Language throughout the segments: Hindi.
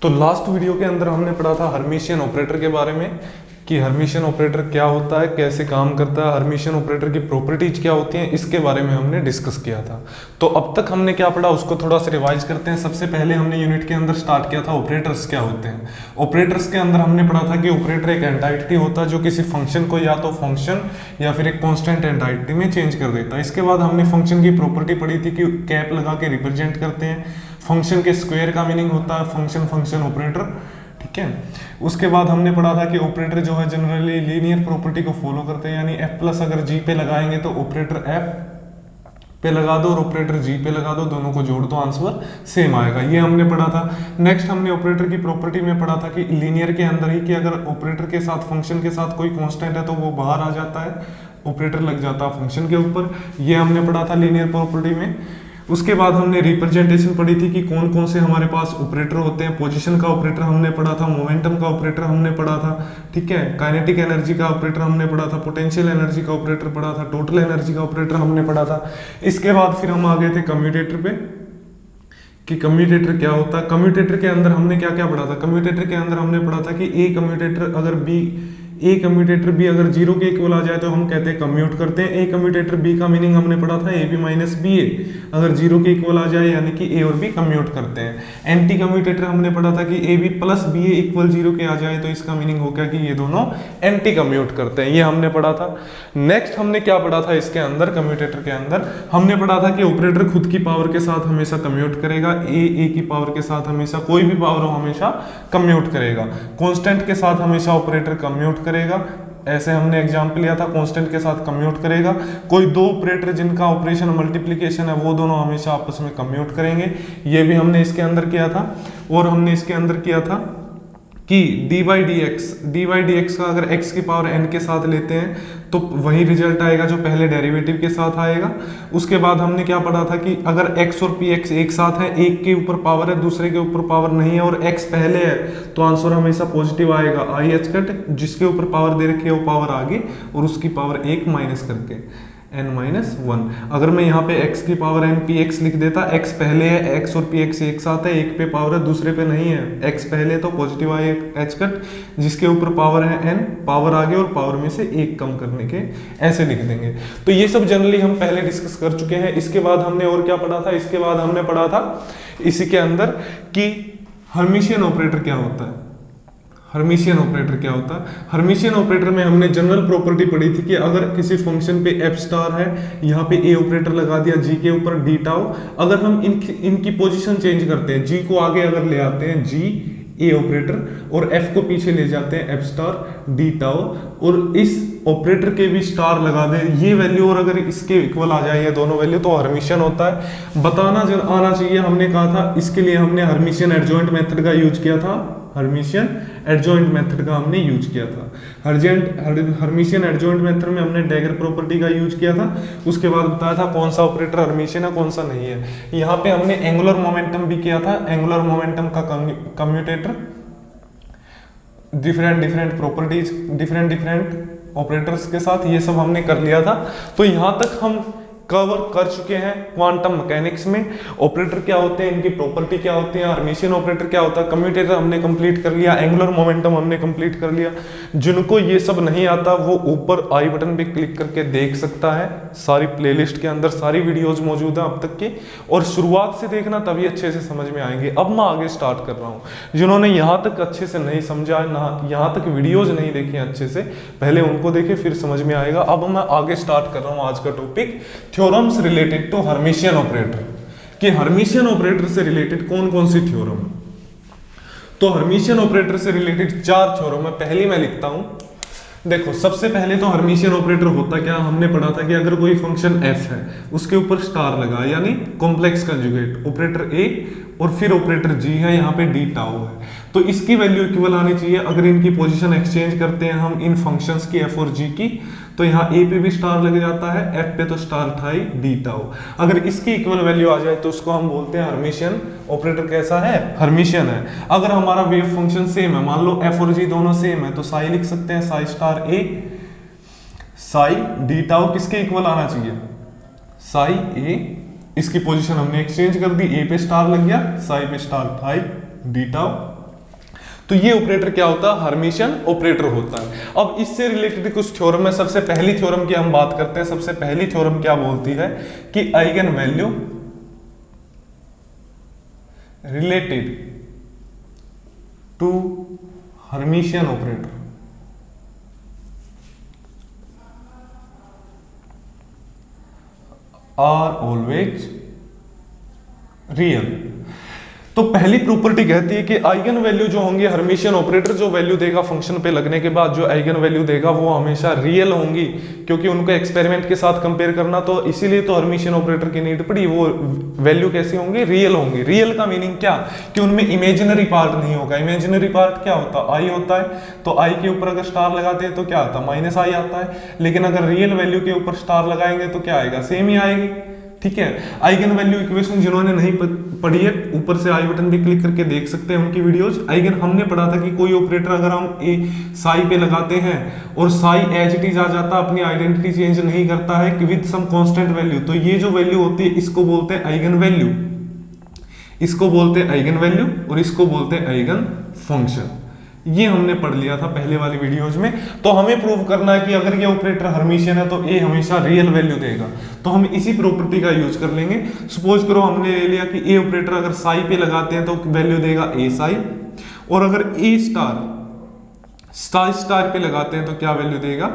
तो लास्ट वीडियो के अंदर हमने पढ़ा था हर्मिशियन ऑपरेटर के बारे में कि हर्मिशियन ऑपरेटर क्या होता है, कैसे काम करता है, हर्मिशियन ऑपरेटर की प्रॉपर्टीज क्या होती हैं, इसके बारे में हमने डिस्कस किया था। तो अब तक हमने क्या पढ़ा उसको थोड़ा सा रिवाइज करते हैं। सबसे पहले हमने यूनिट के अंदर स्टार्ट किया था ऑपरेटर्स क्या होते हैं। ऑपरेटर्स के अंदर हमने पढ़ा था कि ऑपरेटर एक एंटाइटी होता है जो किसी फंक्शन को या तो फंक्शन या फिर एक कॉन्स्टेंट एंटाइटी में चेंज कर देता है। इसके बाद हमने फंक्शन की प्रॉपर्टी पढ़ी थी कि कैप लगा के रिप्रेजेंट करते हैं। फंक्शन के स्क्वायर का मीनिंग होता है फंक्शन फंक्शन ऑपरेटर, ठीक है। उसके बाद हमने पढ़ा था कि ऑपरेटर जो है जनरली लीनियर प्रॉपर्टी को फॉलो करते हैं, यानी एफ प्लस अगर जी पे लगाएंगे तो ऑपरेटर एफ पे लगा दो और ऑपरेटर जी पे लगा दो, दोनों को जोड़ दो, आंसर सेम आएगा। ये हमने पढ़ा था। नेक्स्ट हमने ऑपरेटर की प्रॉपर्टी में पढ़ा था कि लीनियर के अंदर ही कि अगर ऑपरेटर के साथ फंक्शन के साथ कोई कांस्टेंट है तो वो बाहर आ जाता है, ऑपरेटर लग जाता है फंक्शन के ऊपर। ये हमने पढ़ा था लीनियर प्रॉपर्टी में। उसके बाद हमने रिप्रेजेंटेशन पढ़ी थी कि कौन कौन से हमारे पास ऑपरेटर होते हैं। पोजीशन का ऑपरेटर हमने पढ़ा था, मोमेंटम का ऑपरेटर हमने पढ़ा था, ठीक है। काइनेटिक एनर्जी का ऑपरेटर हमने पढ़ा था, पोटेंशियल एनर्जी का ऑपरेटर पढ़ा था, टोटल एनर्जी का ऑपरेटर हमने पढ़ा था। इसके बाद फिर हम आ गए थे कम्यूटेटर पे कि कम्यूटेटर क्या होता है। कम्यूटेटर के अंदर हमने क्या क्या पढ़ा था। कम्यूटेटर के अंदर हमने पढ़ा था कि ए कम्यूटेटर बी अगर जीरो के इक्वल आ जाए तो हम कहते हैं कम्यूट करते हैं। ए कम्यूटेटर बी का मीनिंग हमने पढ़ा था ए बी माइनस बी ए, अगर जीरो के इक्वल आ जाए यानी कि ए और बी कम्यूट करते हैं। एंटी कम्यूटेटर हमने पढ़ा था कि A B plus B A equal zero के आ जाए तो इसका मीनिंग हो गया कि ये दोनों एंटी कम्यूट करते हैं, ये हमने पढ़ा था। नेक्स्ट हमने क्या पढ़ा था इसके अंदर, कम्यूटेटर के अंदर हमने पढ़ा था कि ऑपरेटर खुद की पावर के साथ हमेशा कम्यूट करेगा, ए की पावर के साथ हमेशा, कोई भी पावर हो हमेशा कम्यूट करेगा। कांस्टेंट के साथ हमेशा ऑपरेटर कम्यूट करेगा, ऐसे हमने एग्जाम्पल लिया था, कांस्टेंट के साथ कम्यूट करेगा। कोई दो ऑपरेटर जिनका ऑपरेशन मल्टीप्लिकेशन है वो दोनों हमेशा आपस में कम्यूट करेंगे, ये भी हमने इसके अंदर किया था। और हमने इसके अंदर किया था कि डी बाई डी एक्स का अगर x की पावर n के साथ लेते हैं तो वही रिजल्ट आएगा जो पहले डेरिवेटिव के साथ आएगा। उसके बाद हमने क्या पढ़ा था कि अगर x और px एक साथ है, एक के ऊपर पावर है दूसरे के ऊपर पावर नहीं है और x पहले है तो आंसर हमेशा पॉजिटिव आएगा, आई एच कट जिसके ऊपर पावर दे रखी है वो पावर आगे और उसकी पावर एक माइनस करके n-1। अगर मैं यहाँ पे x की पावर n px लिख देता, x पहले है, x और px एक साथ है, एक पे पावर है दूसरे पे नहीं है, x पहले तो पॉजिटिव आई एच कट जिसके ऊपर पावर है n, पावर आगे और पावर में से एक कम करने के, ऐसे लिख देंगे। तो ये सब जनरली हम पहले डिस्कस कर चुके हैं। इसके बाद हमने और क्या पढ़ा था, इसके बाद हमने पढ़ा था इसी के अंदर कि हर्मिशियन ऑपरेटर क्या होता है। हर्मिशियन ऑपरेटर क्या होता है, हर्मिशियन ऑपरेटर में हमने जनरल प्रॉपर्टी पढ़ी थी कि अगर किसी फंक्शन पे एफ स्टार है, यहाँ पे ए ऑपरेटर लगा दिया, जी के ऊपर डी टाउ, अगर हम इनकी पोजीशन चेंज करते हैं, जी को आगे अगर ले आते हैं जी ए ऑपरेटर और एफ को पीछे ले जाते हैं एफ स्टार डी टाउ और इस ऑपरेटर के भी स्टार लगा दे ये वैल्यू और अगर इसके इक्वल आ जाए ये दोनों वैल्यू तो हर्मिशियन होता है। बताना आना चाहिए, हमने कहा था इसके लिए हमने हर्मिशियन एडजॉइंट मेथड का यूज किया था, हर्मिशियन एडजॉइंट मेथड का हमने यूज किया था। हर्मिशियन एडजॉइंट मेथड में हमने डैगर प्रॉपर्टी का यूज किया था। उसके बाद बताया था कौन सा ऑपरेटर हर्मिशियन है कौन सा नहीं है। यहाँ पे हमने एंगुलर मोमेंटम भी किया था, एंगुलर मोमेंटम का commutator, different properties different operators के साथ, ये सब हमने कर लिया था। तो यहाँ तक हम कवर कर चुके हैं क्वांटम मैकेनिक्स में ऑपरेटर क्या होते हैं, इनकी प्रॉपर्टी क्या होती है, हर्मिशियन ऑपरेटर क्या होता है, कम्यूटेटर हमने कंप्लीट कर लिया, एंगुलर मोमेंटम हमने कंप्लीट कर लिया। जिनको ये सब नहीं आता वो ऊपर आई बटन पे क्लिक करके देख सकता है, सारी प्लेलिस्ट के अंदर सारी वीडियोज मौजूद है अब तक की, और शुरुआत से देखना तभी अच्छे से समझ में आएंगे। अब मैं आगे स्टार्ट कर रहा हूँ, जिन्होंने यहाँ तक अच्छे से नहीं समझा ना, यहाँ तक वीडियोज नहीं देखी अच्छे से, पहले उनको देखे फिर समझ में आएगा। अब मैं आगे स्टार्ट कर रहा हूँ आज का topic, theorems related to Hermitian operator, कि हर्मिशियन ऑपरेटर से रिलेटेड कौन कौन सी थ्योरम है। तो हर्मिशियन ऑपरेटर से रिलेटेड 4 थ्योरम है, पहली मैं लिखता हूं। देखो सबसे पहले तो हर्मिशियन ऑपरेटर होता क्या, हमने पढ़ा था कि अगर कोई फंक्शन f है उसके ऊपर स्टार लगा यानी कॉम्प्लेक्स कंजुगेट, ऑपरेटर a और फिर ऑपरेटर g है, यहाँ पे डी टाउ है, तो इसकी वैल्यू इक्वल आनी चाहिए। अगर इनकी पोजीशन एक्सचेंज करते हैं हम इन फंक्शंस की f और g की, तो यहाँ a पे भी स्टार लग जाता है, f पे तो स्टार था ही डी टाउ। अगर इसकी इक्वल वैल्यू आ जाए तो उसको हम बोलते हैं हर्मिशियन ऑपरेटर। कैसा है, हर्मिशियन है। अगर हमारा वेव फंक्शन सेम है, मान लो f और g दोनों सेम है, तो साई लिख सकते हैं, Sai star a, Sai d tau किसके इक्वल आना चाहिए, साई a, इसकी पोजीशन हमने एक्सचेंज कर दी, a पे स्टार लग गया, साई पे स्टार था ही डी टाउ, तो ये ऑपरेटर क्या होता है? हर्मिशियन ऑपरेटर होता है। अब इससे रिलेटेड कुछ थ्योरम है। सबसे पहली थ्योरम की हम बात करते हैं। सबसे पहली थ्योरम क्या बोलती है कि eigenvalue related to Hermitian operator are always real. तो पहली प्रॉपर्टी कहती है कि आइगन वैल्यू जो होंगे हर्मिशियन ऑपरेटर जो वैल्यू देगा फंक्शन पे लगने के बाद जो आइगन वैल्यू देगा वो हमेशा रियल होंगी, क्योंकि उनको एक्सपेरिमेंट के साथ कंपेयर करना, तो इसीलिए तो हर्मिशियन ऑपरेटर की नीड पड़ी। वो वैल्यू कैसी होंगी? रियल होंगी। रियल का मीनिंग क्या कि उनमें इमेजिनरी पार्ट नहीं होगा। इमेजिनरी पार्ट क्या होता है? आई होता है। तो आई के ऊपर अगर स्टार लगाते हैं तो क्या आता है? माइनस आई आता है। लेकिन अगर रियल वैल्यू के ऊपर स्टार लगाएंगे तो क्या आएगा? सेम ही आएगी। ठीक है। आइगन वैल्यू इक्वेशन जिन्होंने नहीं पढ़ी है ऊपर से आई बटन पे क्लिक करके देख सकते हैं उनकी वीडियोस। आइगन हमने पढ़ा था कि कोई ऑपरेटर अगर हम ए साई पे लगाते हैं और साई एज इट इज आ जाता है, अपनी आइडेंटिटी चेंज नहीं करता है विद सम कांस्टेंट वैल्यू, तो ये जो वैल्यू होती है इसको बोलते हैं आइगन वैल्यू, इसको बोलते हैं आइगन वैल्यू और इसको बोलते हैं आइगन फंक्शन। ये हमने पढ़ लिया था पहले वाली वीडियोज में। तो हमें प्रूव करना है कि अगर ये ऑपरेटर हर्मिशियन है तो ए हमेशा रियल वैल्यू देगा। तो हम इसी प्रॉपर्टी का यूज कर लेंगे। सपोज करो हमने ले लिया कि ए ऑपरेटर अगर साई पे लगाते हैं तो वैल्यू देगा ए साई, और अगर ए स्टार स्टार पे लगाते हैं तो क्या वैल्यू देगा?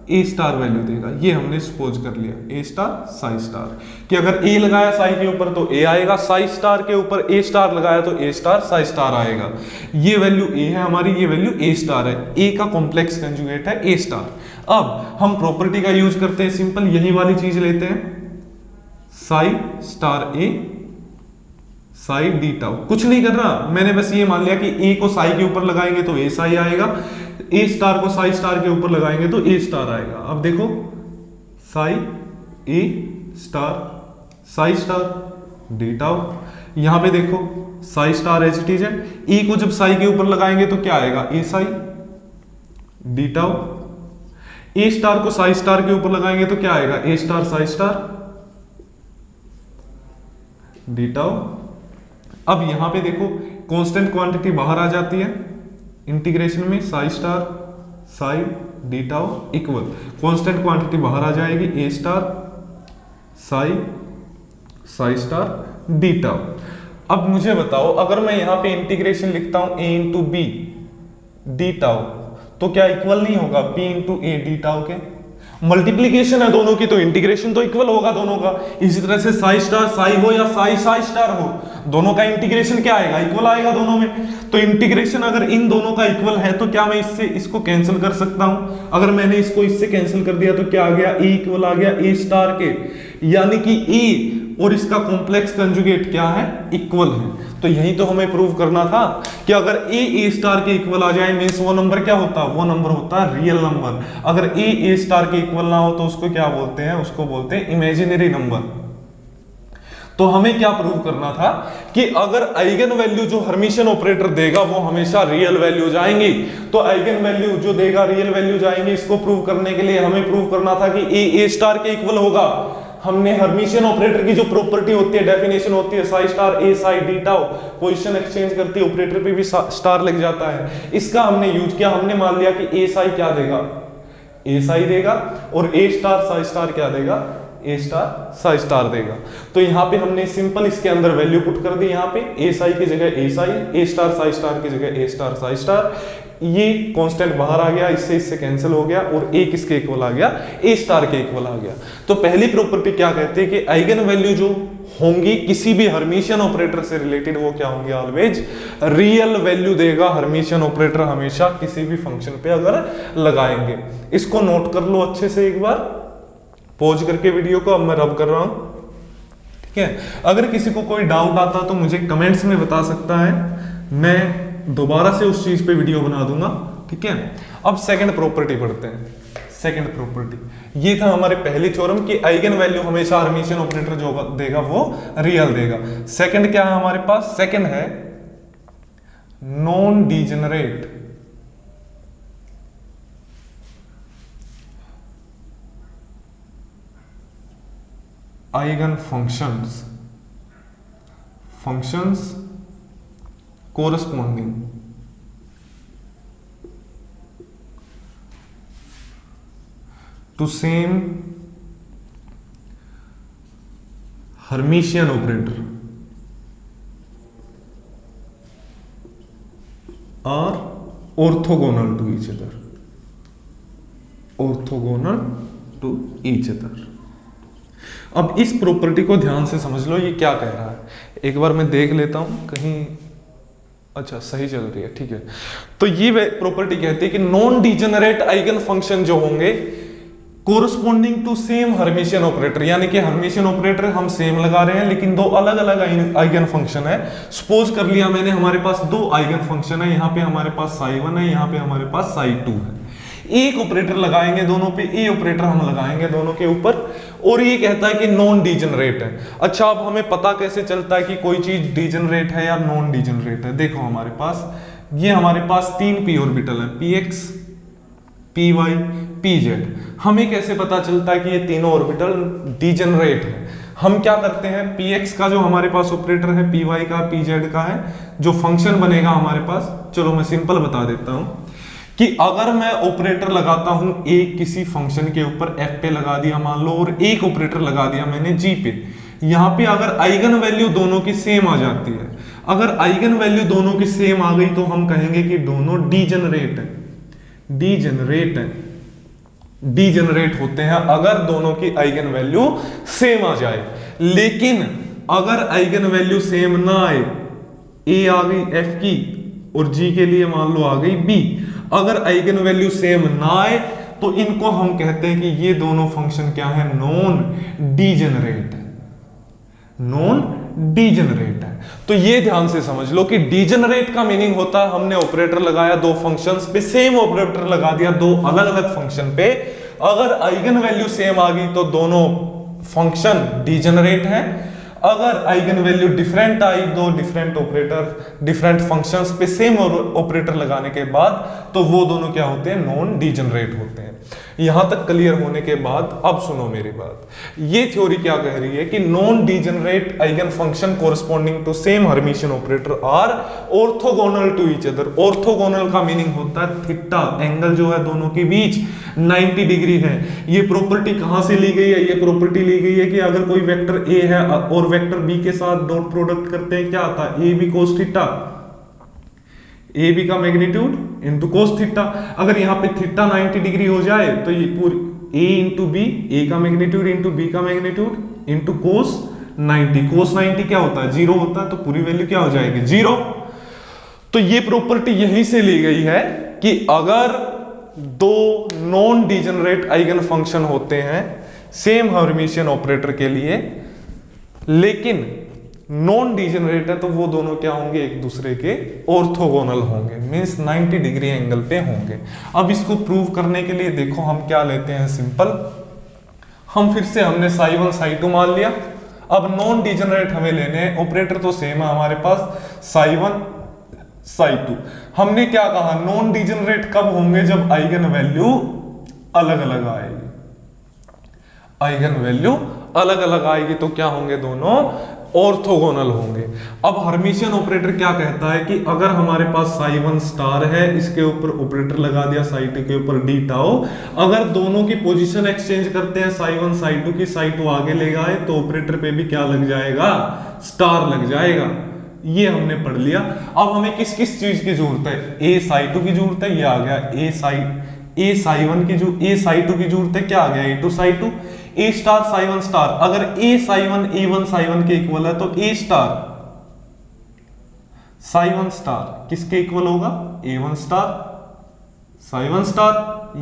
ए स्टार वैल्यू देगा। ये हमने सपोज कर लिया ए स्टार साई स्टार, कि अगर ए लगाया साई के ऊपर तो ए आएगा, साई स्टार के ऊपर ए स्टार लगाया तो ए स्टार साई स्टार आएगा। ये वैल्यू ए है हमारी, ये वैल्यू ए स्टार है। ए का कॉम्प्लेक्स कंजुगेट है ए स्टार। अब हम प्रॉपर्टी का यूज करते हैं, सिंपल यही वाली चीज लेते हैं, Sai star A psi d tau. कुछ नहीं करना, मैंने बस ये मान लिया कि ए को साई के ऊपर लगाएंगे तो ए साई आएगा, ए स्टार को साई स्टार के ऊपर लगाएंगे तो ए स्टार आएगा। अब देखो psi A star psi star d tau, यहां पे देखो psi star as it is है। ए को जब साई के ऊपर लगाएंगे तो क्या आएगा? A psi d tau. A star को साई स्टार के ऊपर लगाएंगे तो क्या आएगा? A star psi star d tau. अब यहां पे देखो कांस्टेंट क्वांटिटी बाहर आ जाती है इंटीग्रेशन में, psi star psi d tau equal constant quantity बाहर आ जाएगी A star psi star d tau. अब मुझे बताओ अगर मैं यहां पे इंटीग्रेशन लिखता हूं A into B d tau तो क्या इक्वल नहीं होगा B into A d tau के? मल्टीप्लीकेशन है दोनों की तो इंटीग्रेशन तो इक्वल होगा दोनों का। इसी तरह से साई स्टार साई हो या साई साई स्टार हो, दोनों का इंटीग्रेशन क्या आएगा? इक्वल आएगा दोनों में। तो इंटीग्रेशन अगर इन दोनों का इक्वल है तो क्या मैं इससे इसको कैंसिल कर सकता हूं? अगर मैंने इसको इससे कैंसिल कर दिया तो क्या आ गया? ए इक्वल आ गया ए स्टार के, यानी कि ए और इसका कॉम्प्लेक्स कंजुगेट क्या है? इक्वल है। तो यही तो हमें प्रूव करना था कि अगर ए स्टार के इक्वल आ जाए मींस वो नंबर क्या होता है? वो नंबर होता है रियल नंबर। अगर ए स्टार के इक्वल ना हो तो उसको क्या बोलते हैं? उसको बोलते हैं इमेजिनरी नंबर। तो हमें क्या प्रूव करना था कि अगर आइगन वैल्यू जो हर्मिशियन ऑपरेटर देगा वो हमेशा रियल वैल्यू जाएंगी। तो आइगन वैल्यू जो देगा रियल वैल्यू जाएंगी। इसको प्रूव करने के लिए हमें प्रूव करना था कि ए स्टार के इक्वल होगा। हमने हर्मिशियन ऑपरेटर की जो प्रॉपर्टी होती है, डेफिनेशन होती है psi star A psi d tau, position exchange करती है, ऑपरेटर पे भी स्टार लग जाता है, इसका हमने यूज किया। हमने मान लिया कि ए साई क्या देगा? ए साई देगा, और ए स्टार साई स्टार क्या देगा? ए स्टार साई स्टार देगा। तो यहाँ पे हमने सिंपल इसके अंदर वैल्यू पुट कर दी। यहाँ पे ए साई की जगह ए Sai, A star psi star की जगह ए स्टार साई स्टार। ये कांस्टेंट बाहर आ गया, इससे कैंसिल हो गया, और ए किसके इक्वल आ गया? ए स्टार के इक्वल आ गया। तो पहली प्रॉपर्टी क्या कहते हैं कि आइगन वैल्यू जो होंगी किसी भी हर्मिशियन ऑपरेटर से रिलेटेड वो क्या होंगे? ऑलवेज रियल वैल्यू देगा हर्मिशियन ऑपरेटर हमेशा किसी भी फंक्शन पे अगर लगाएंगे। इसको नोट कर लो अच्छे से एक बार, पॉज करके वीडियो को। अब मैं रब कर रहा हूं, ठीक है। अगर किसी को कोई डाउट आता तो मुझे कमेंट्स में बता सकता है, मैं दोबारा से उस चीज पे वीडियो बना दूंगा, ठीक है। अब सेकंड प्रॉपर्टी पढ़ते हैं। सेकंड प्रॉपर्टी ये था हमारे पहली थ्योरम कि आइगन वैल्यू हमेशा हर्मिशियन ऑपरेटर जो देगा वो रियल देगा। सेकंड क्या है हमारे पास? सेकंड है non degenerate eigenfunctions corresponding to same Hermitian operator are orthogonal to each other, orthogonal to each other. अब इस प्रॉपर्टी को ध्यान से समझ लो, ये क्या कह रहा है, एक बार मैं देख लेता हूं कहीं। अच्छा सही चल रही है, ठीक है। तो ये प्रॉपर्टी कहती है कि नॉन डिजेनरेट आइगन फंक्शन जो होंगे corresponding to same Hermitian operator, यानी कि हर्मिशियन ऑपरेटर हम सेम लगा रहे हैं लेकिन दो अलग अलग आइगन फंक्शन है। सपोज कर लिया मैंने हमारे पास दो आइगन फंक्शन है, यहाँ पे हमारे पास psi1 है, यहाँ पे हमारे पास psi2 है। एक ऑपरेटर लगाएंगे दोनों पे, ए ऑपरेटर हम लगाएंगे दोनों के ऊपर, और ये कहता है कि नॉन डिजेनरेट है। अच्छा अब हमें पता कैसे चलता है कि कोई चीज डिजेनरेट है या नॉन डिजेनरेट है? देखो हमारे पास ये हमारे पास तीन पी ऑर्बिटल है, px py pz। हमें कैसे पता चलता है कि ये तीनों ऑर्बिटल डिजेनरेट है? हम क्या करते हैं, px का जो हमारे पास ऑपरेटर है, py का pz का है, जो फंक्शन बनेगा हमारे पास, चलो मैं सिंपल बता देता हूं कि अगर मैं ऑपरेटर लगाता हूं एक किसी फंक्शन के ऊपर, f पे लगा दिया मान लो, और एक ऑपरेटर लगा दिया मैंने g पे, यहां पे अगर आइगन वैल्यू दोनों की सेम आ जाती है, अगर आइगन वैल्यू दोनों की सेम आ गई तो हम कहेंगे कि दोनों डिजेनरेट है, डिजेनरेट है, डिजेनरेट होते हैं अगर दोनों की आइगन वैल्यू सेम आ जाए। लेकिन अगर आइगन वैल्यू सेम ना आए, a आ गई f की और g के लिए मान लो आ गई b, अगर आइगन वैल्यू सेम ना आए तो इनको हम कहते हैं कि ये दोनों फंक्शन क्या है, नॉन डिजेनरेट है, नॉन डिजेनरेट है। तो ये ध्यान से समझ लो कि डिजेनरेट का मीनिंग होता है हमने ऑपरेटर लगाया दो फंक्शंस पे, सेम ऑपरेटर लगा दिया दो अलग अलग फंक्शन पे, अगर आइगन वैल्यू सेम आ गई तो दोनों फंक्शन डिजेनरेट है, अगर आइगन वैल्यू डिफरेंट आई, दो डिफरेंट ऑपरेटर डिफरेंट फंक्शंस पे सेम ऑपरेटर लगाने के बाद, तो वो दोनों क्या होते हैं, नॉन डिजेनरेट होते हैं। यहां तक क्लियर होने के बाद अब सुनो मेरी बात, ये थ्योरी क्या कह रही है कि non degenerate eigenfunction corresponding to same Hermitian operator are orthogonal to each other. Orthogonal का मीनिंग होता है थीटा, एंगल जो है दोनों के बीच 90 डिग्री है। ये प्रॉपर्टी कहां से ली गई है, ये प्रॉपर्टी ली गई है कि अगर कोई वेक्टर ए है और वेक्टर बी के साथ डॉट प्रोडक्ट करते हैं, क्या आता है, A B cos theta, A B का मैग्नीट्यूड इंटू कोस थीटा। अगर यहाँ पे थीटा 90 डिग्री हो जाए तो ये पूरी ए इंटू बी, ए का मैग्नीट्यूड इंटू बी का मैग्नीट्यूड इंटू कोस 90, कोस 90 क्या होता है, जीरो होता है, तो पूरी वैल्यू क्या हो जाएगी, जीरो। तो ये प्रॉपर्टी यहीं से ली गई है कि अगर दो नॉन डिजेनरेट आइगन फंक्शन होते हैं सेम हर्मिशियन ऑपरेटर के लिए, लेकिन नॉन डिजेनरेट है, तो वो दोनों क्या होंगे, एक दूसरे के ऑर्थोगोनल होंगे, मींस 90 डिग्री एंगल पे होंगे। अब इसको प्रूव करने के लिए देखो हम क्या लेते हैं, सिंपल, हम फिर से हमने psi1 psi2 मान लिया। अब नॉन डिजेनरेट हमें लेने हैं, ऑपरेटर तो सेम है हमारे पास, psi1 psi2। हमने क्या कहा, नॉन डिजेनरेट कब होंगे, जब आइगन वैल्यू अलग अलग आएगी, आइगन वैल्यू अलग अलग आएगी तो क्या होंगे, दोनों ऑर्थोगोनल होंगे। अब हर्मिशियन ऑपरेटर क्या कहता है कि अगर हमारे पास psi1 स्टार है, इसके ऊपर ऑपरेटर लगा दिया psi2 के ऊपर d टाउ, अगर दोनों की पोजीशन एक्सचेंज करते हैं psi1 psi2 की, psi2 आगे ले गए तो ऑपरेटर पे भी क्या लग जाएगा, स्टार लग जाएगा। ये हमने पढ़ लिया। अब हमें किस किस चीज की जरूरत है, a psi2 की जरूरत है, ये आ गया a psi1 की, जो a psi2 की जरूरत है, क्या आ गया a2 psi2, a star psi1 star. अगर a psi1 a1 psi1 के इक्वल है तो a स्टार psi1 स्टार किसके इक्वल होगा, a1 स्टार psi1 स्टार।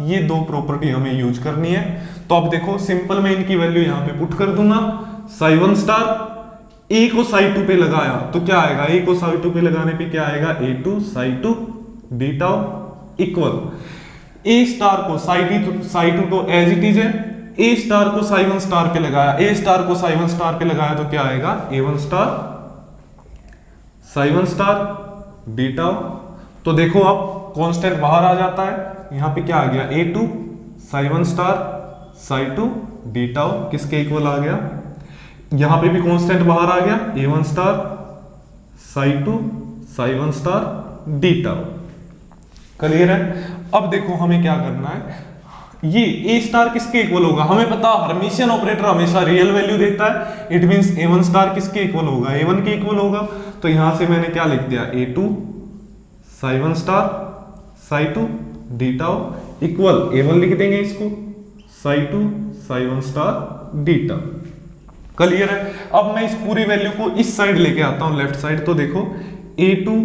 ये दो प्रॉपर्टी हमें यूज करनी है। तो अब देखो सिंपल मैं इनकी वैल्यू यहां पे पुट कर दूंगा, psi1 स्टार a को psi2 पे लगाया तो क्या आएगा, a को psi2 पे लगाने पे क्या आएगा, a2 psi2 d tau equal a star को psi2 को एज इट इज है, a स्टार को psi1 स्टार पे लगाया, a स्टार को psi1 स्टार पे लगाया तो क्या आएगा, a1 star psi1 star d tau. तो देखो अब कांस्टेंट बाहर आ जाता है, यहां पे क्या आ गया, a2 psi1 star psi2 d tau किसके इक्वल आ गया, यहां पे भी कांस्टेंट बाहर आ गया, a1 star psi2 psi1 star d tau. Clear है। अब देखो हमें क्या करना है, ये ए स्टार किसके इक्वल होगा, हमें पता हर्मिशियन ऑपरेटर हमेशा रियल वैल्यू देता है, इट मींस A1 स्टार किसके इक्वल होगा, A1 के इक्वल होगा। तो यहां से मैंने क्या लिख दिया, A2 psi1 star psi2 d tau equal A1 लिख देंगे इसको psi2 psi1 star d tau। Clear है। अब मैं इस पूरी वैल्यू को इस साइड लेके आता हूं, लेफ्ट साइड। तो देखो A2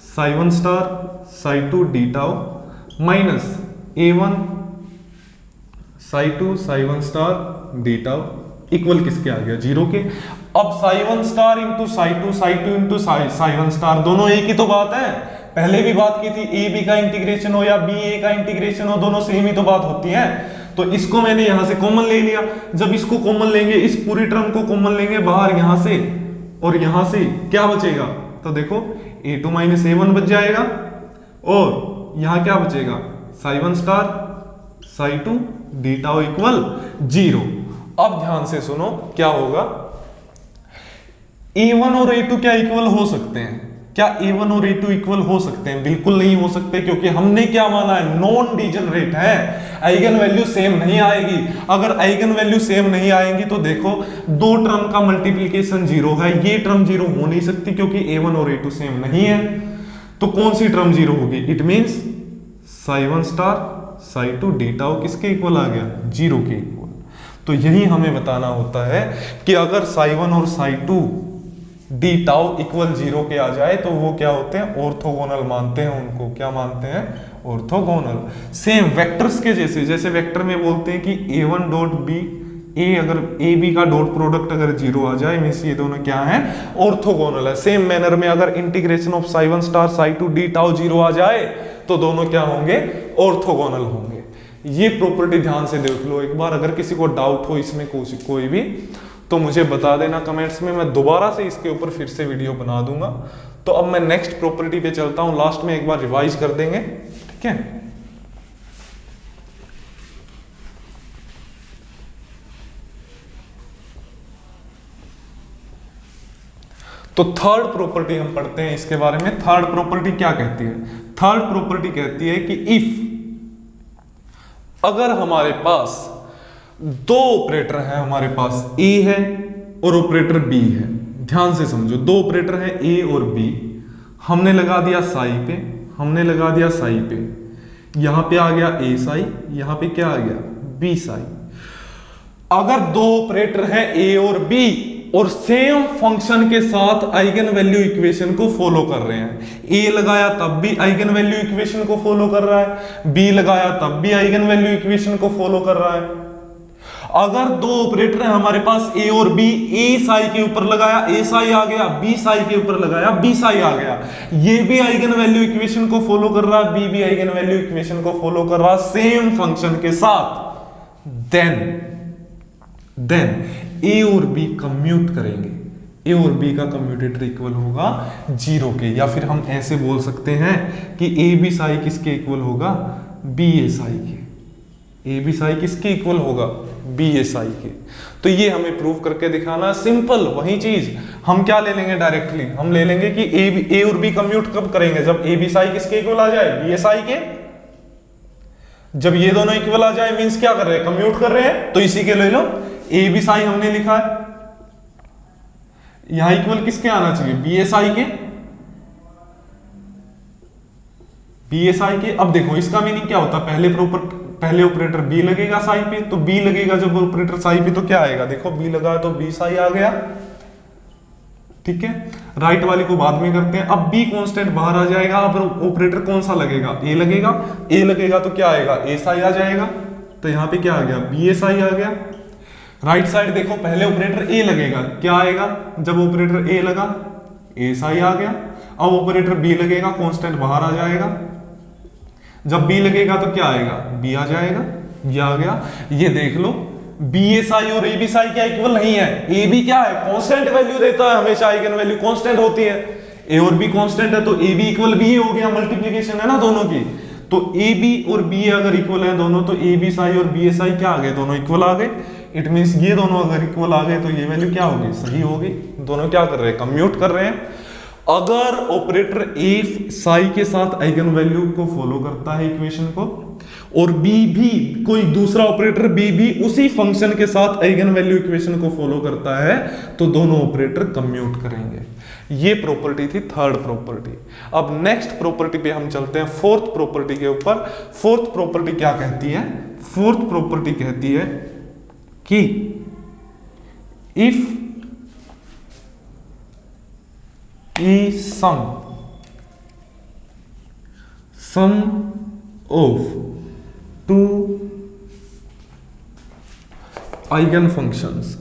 psi1 star psi2 d tau minus A1 psi2 psi1 star d tau equal किसके आ गया, 0 के। अब psi1 star into psi2 into psi1 star दोनों एक ही तो बात है, पहले भी बात की थी, ए बी का इंटीग्रेशन हो या बी ए का इंटीग्रेशन हो, दोनों सेम ही तो बात होती है। तो इसको मैंने यहां से कॉमन ले लिया, जब इसको कॉमन लेंगे, इस पूरी टर्म को कॉमन लेंगे बाहर यहां से, और यहां से क्या बचेगा, तो देखो A2 माइनस A1 बच जाएगा, और यहां क्या बचेगा, psi1 star psi2 d tau equal 0। अब ध्यान से सुनो क्या होगा, A1 और A2 क्या इक्वल हो सकते हैं, क्या A1 और A2 इक्वल हो सकते हैं, बिल्कुल नहीं हो सकते, क्योंकि हमने क्या माना है, नॉन डिजनरेट है, आइगन वैल्यू सेम नहीं आएगी। अगर आइगन वैल्यू सेम नहीं आएंगी तो देखो दो टर्म का मल्टीप्लीकेशन 0 है, ये टर्म 0 हो नहीं सकती क्योंकि A1 और A2 सेम नहीं है। तो कौन सी टर्म 0 होगी, it means psi1 star psi2 d tau किसके इक्वल आ गया, 0 के इक्वल। तो यही हमें बताना होता है कि अगर psi1 और psi2 d tau इक्वल 0 के आ जाए तो वो क्या होते हैं, ऑर्थोगोनल मानते हैं उनको, क्या मानते हैं, ऑर्थोगोनल। सेम वेक्टर्स के जैसे, जैसे वेक्टर में बोलते हैं कि a1 डॉट b a, अगर a b का डॉट प्रोडक्ट अगर 0 आ जाए मींस ये दोनों क्या है, ऑर्थोगोनल है। सेम मैनर में अगर integration of psi1 star psi2 d tau 0 आ जाए तो दोनों क्या होंगे, ऑर्थोगोनल होंगे। ये प्रॉपर्टी ध्यान से देख लो एक बार, अगर किसी को डाउट हो इसमें कोई भी तो मुझे बता देना कमेंट्स में, मैं दोबारा से इसके ऊपर फिर से वीडियो बना दूंगा। तो अब मैं नेक्स्ट प्रॉपर्टी पे चलता हूं, लास्ट में एक बार रिवाइज कर देंगे, ठीक है। तो थर्ड प्रॉपर्टी हम पढ़ते हैं इसके बारे में। थर्ड प्रॉपर्टी क्या कहती है, थर्ड प्रॉपर्टी कहती है कि इफ, अगर हमारे पास दो ऑपरेटर है, हमारे पास A है और ऑपरेटर B है, ध्यान से समझो, दो ऑपरेटर है A और B, हमने लगा दिया साई पे, हमने लगा दिया साई पे, यहां पे आ गया A साई, यहां पे क्या आ गया, B साई। अगर दो ऑपरेटर है A और B और सेम फंक्शन के साथ आइगन वैल्यू इक्वेशन को फॉलो कर रहे हैं, A लगाया तब भी आइगन वैल्यू इक्वेशन को फॉलो कर रहा है, B लगाया तब भी आइगन वैल्यू इक्वेशन को फॉलो कर रहा है। अगर दो ऑपरेटर है हमारे पास A और B, A साई के ऊपर लगाया A साई आ गया, B साई के ऊपर लगाया B साई आ गया, ये भी आइगन वैल्यू इक्वेशन को फॉलो कर रहा है, B भी आइगन वैल्यू इक्वेशन को फॉलो कर रहा है सेम फंक्शन के साथ, देन A और B कम्यूट करेंगे, A और B का कम्यूटेटर इक्वल होगा 0 के, या फिर हम ऐसे बोल सकते हैं कि A B साई किसके इक्वल होगा, B A साई के, A B साई किसके इक्वल होगा, B A साई के। तो ये हमें प्रूव करके दिखाना, सिंपल वही चीज हम क्या ले लेंगे, डायरेक्टली हम ले लेंगे कि A और B कम्यूट कब करेंगे, जब A B साई किसके इक्वल आ जाए, B A साई के। जब ये दोनों इक्वल आ जाए मींस क्या कर रहे हैं, कम्यूट कर रहे हैं, तो इसी के ले लो, A B साई हमने लिखा है, यहां इक्वल किसके आना चाहिए, B A साई के, B A साई के। अब देखो इसका मीनिंग क्या होता है, पहले ऑपरेटर B लगेगा साई पे, तो B लगेगा जब ऑपरेटर साई पे तो क्या आएगा, देखो B लगा तो B साई आ गया, ठीक है। राइट वाली को बाद में करते हैं। अब B कांस्टेंट बाहर आ जाएगा, अब ऑपरेटर कौन सा लगेगा, A लगेगा, A लगेगा तो क्या आएगा, A साई आ जाएगा, तो यहां पे क्या आ गया, B A साई आ गया। राइट साइड देखो, पहले ऑपरेटर A लगेगा, क्या आएगा, जब ऑपरेटर A लगा A साई आ गया, अब ऑपरेटर B लगेगा, कांस्टेंट बाहर आ जाएगा, जब B लगेगा तो क्या आएगा, B आ जाएगा, ये आ गया। ये देख लो B A साई और A B साई क्या इक्वल नहीं है, A B क्या है, कांस्टेंट वैल्यू देता है हमेशा, आइगन वैल्यू कांस्टेंट होती है, A और B कांस्टेंट है तो A B इक्वल B हो गया, मल्टीप्लिकेशन है ना दोनों की। तो A B और B A अगर इक्वल है दोनों, तो A B साई और B A साई क्या आ गए, दोनों इक्वल आ गए। इट मींस ये दोनों अगर इक्वल आ गए तो ये वैल्यू क्या होगी, सही होगी। दोनों क्या कर रहे हैं, कम्यूट कर रहे हैं। अगर ऑपरेटर A साई के साथ आइगन वैल्यू को फॉलो करता है इक्वेशन को, और बी भी, कोई दूसरा ऑपरेटर बी भी उसी फंक्शन के साथ आइगन वैल्यू इक्वेशन को फॉलो करता है, तो दोनों ऑपरेटर कम्यूट करेंगे। ये प्रॉपर्टी थी थर्ड प्रॉपर्टी। अब नेक्स्ट प्रॉपर्टी पे हम चलते हैं, फोर्थ प्रॉपर्टी के ऊपर। फोर्थ प्रॉपर्टी क्या कहती है? फोर्थ प्रॉपर्टी कहती है कि if the sum of two eigenfunctions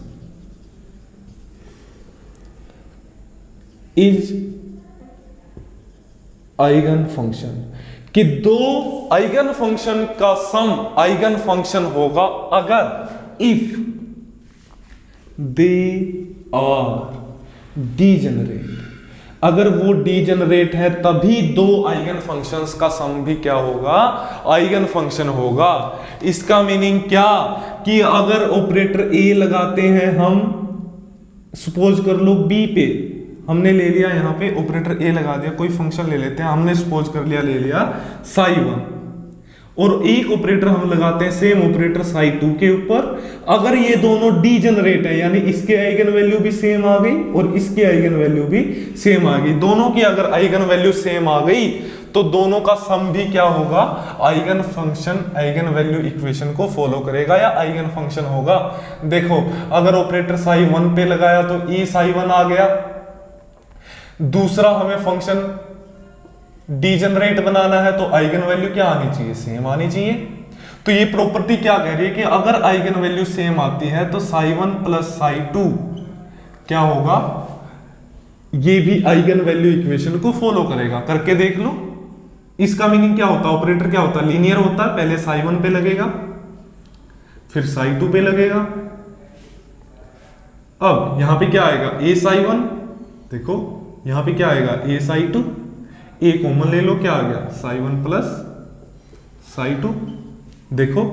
is eigen function, कि दो आइगन फंक्शन का सम आइगन फंक्शन होगा अगर इफ दे आर डीजेनरेट, अगर वो डीजेनरेट है तभी दो आइगन फंक्शंस का सम भी क्या होगा? आइगन फंक्शन होगा। इसका मीनिंग क्या कि अगर ऑपरेटर ए लगाते हैं हम, सपोज कर लो बी पे हमने ले लिया, यहां पे ऑपरेटर ए लगा दिया, कोई फंक्शन ले लेते हैं, हमने सपोज कर लिया, ले लिया साई 1, और एक ऑपरेटर हम लगाते हैं सेम ऑपरेटर साई 2 के ऊपर। अगर ये दोनों डीजेनरेट है, यानी इसके आइगन वैल्यू भी सेम आ गई और इसकी आइगन वैल्यू भी सेम आ गई, दोनों की अगर आइगन वैल्यू सेम आ गई तो दोनों का सम भी क्या होगा? Eigen function eigen value equation को फॉलो करेगा या आइगन फंक्शन होगा। देखो, अगर ऑपरेटर साई 1 पे लगाया तो ई साई 1 आ गया, दूसरा हमें फंक्शन डीजेनरेट बनाना है तो आइगन वैल्यू क्या आनी चाहिए? सेम आनी चाहिए। तो ये प्रॉपर्टी क्या कह रही है कि अगर आइगन वैल्यू सेम आती है तो साई 1 प्लस साई 2 क्या होगा? ये भी आइगन वैल्यू इक्वेशन को फॉलो करेगा। करके देख लो। इसका मीनिंग क्या होता है? ऑपरेटर क्या होता है? लीनियर होता है। पहले साई 1 पे लगेगा, फिर साई 2 पे लगेगा। अब यहां पे क्या आएगा? ए साई 1, देखो यहां पे क्या आएगा? ए साई 2, ए कॉमन ले लो, क्या आ गया? Sai 1 plus psi 2। देखो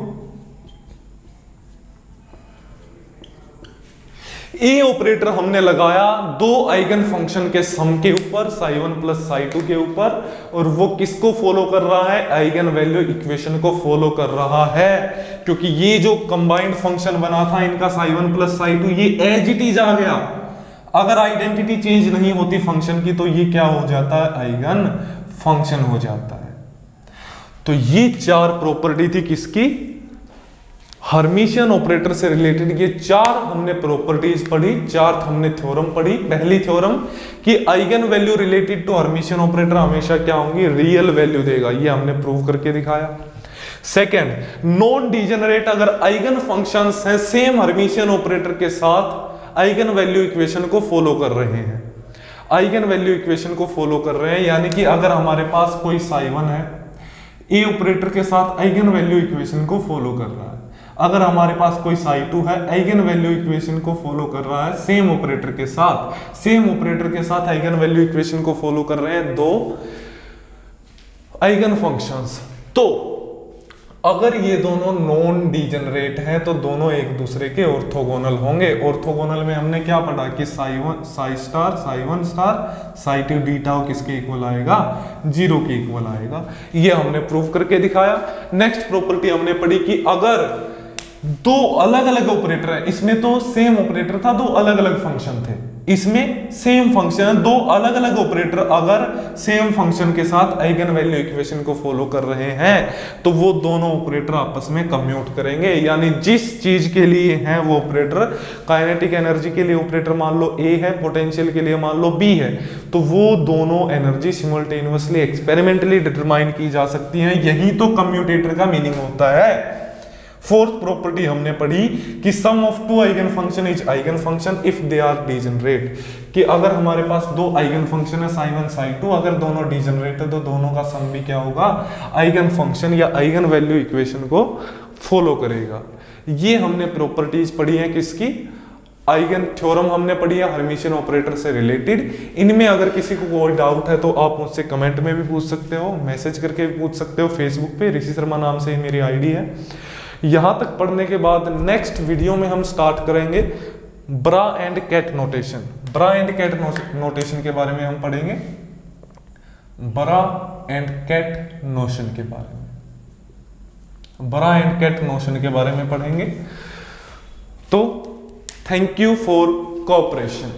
ए ऑपरेटर हमने लगाया दो आइगन फंक्शन के सम के ऊपर, साई 1 प्लस साई 2 के ऊपर, और वो किसको फॉलो कर रहा है? आइगन वैल्यू इक्वेशन को फॉलो कर रहा है। क्योंकि ये जो कंबाइंड फंक्शन बना था इनका साई 1 प्लस साई 2, ये एज इट इज आ गया। अगर आइडेंटिटी चेंज नहीं होती फंक्शन की तो ये क्या हो जाता है? आइगन फंक्शन हो जाता है। तो ये चार प्रॉपर्टी थी किसकी? हर्मिशियन ऑपरेटर से रिलेटेड। ये चार हमने प्रॉपर्टीज पढ़ी, चार हमने थ्योरम पढ़ी। पहली थ्योरम कि eigenvalue related to Hermitian operator हमेशा क्या होंगी? रियल वैल्यू देगा। ये हमने प्रूव करके दिखाया। सेकंड, नॉन डीजेनरेट अगर आइगन फंक्शंस हैं सेम हर्मिशियन ऑपरेटर के साथ आइगन वैल्यू इक्वेशन को फॉलो कर रहे हैं, आइगन वैल्यू इक्वेशन को फॉलो कर रहे हैं, यानी कि अगर हमारे पास कोई साई 1 है, ए ऑपरेटर के साथ आइगन वैल्यू इक्वेशन को फॉलो कर रहा है। अगर हमारे पास कोई साई 2 है, आइगन वैल्यू इक्वेशन को फॉलो कर रहा है सेम ऑपरेटर के साथ, सेम ऑपरेटर के साथ आइगन वैल्यू इक्वेशन को फॉलो कर रहे हैं दो आइगन फंक्शंस। तो अगर ये दोनों नॉन डीजेनरेट हैं तो दोनों एक दूसरे के ऑर्थोगोनल होंगे। ऑर्थोगोनल में हमने क्या पढ़ा कि Sai 1 Sai star, Sai 1 star, Sai 2 D tau किसके इक्वल आएगा? 0 के इक्वल आएगा। ये हमने प्रूव करके दिखाया। नेक्स्ट प्रॉपर्टी हमने पढ़ी कि अगर दो अलग अलग ऑपरेटर है, इसमें तो सेम ऑपरेटर था, दो अलग अलग फंक्शन थे, इसमें सेम फंक्शन, दो अलग अलग ऑपरेटर अगर सेम फंक्शन के साथ आइगन वैल्यू इक्वेशन को फॉलो कर रहे हैं तो वो दोनों ऑपरेटर आपस में कम्यूट करेंगे। यानी जिस चीज के लिए है वो ऑपरेटर, काइनेटिक एनर्जी के लिए ऑपरेटर मान लो ए है, पोटेंशियल के लिए मान लो बी है, तो वो दोनों एनर्जी सिमुलटेनियसली एक्सपेरिमेंटली डिटरमाइन की जा सकती है। यही तो कम्यूटेटर का मीनिंग होता है। फोर्थ प्रॉपर्टी हमने पढ़ी कि sum of two eigen function is eigen function if they are degenerate, कि अगर हमारे पास दो आइगन फंक्शन है साई 1 साई 2, अगर दोनों डीजेनरेट है तो दोनों का सम भी क्या होगा? आइगन फंक्शन या आइगन वैल्यू इक्वेशन को फॉलो करेगा। ये हमने प्रॉपर्टीज पढ़ी है किसकी? आइगन थ्योरम हमने पढ़ी है हर्मिशियन ऑपरेटर से रिलेटेड। इनमें अगर किसी को कोई डाउट है तो आप मुझसे कमेंट में भी पूछ सकते हो, मैसेज करके भी पूछ सकते हो। फेसबुक पे ऋषि शर्मा नाम से ही मेरी आईडी है। यहां तक पढ़ने के बाद नेक्स्ट वीडियो में हम स्टार्ट करेंगे bra and ket notation. Bra and ket notation के बारे में हम पढ़ेंगे, ब्रा एंड कैट नोशन के बारे में। बरा एंड कैट नोशन के बारे में पढ़ेंगे। तो थैंक यू फॉर कोऑपरेशन।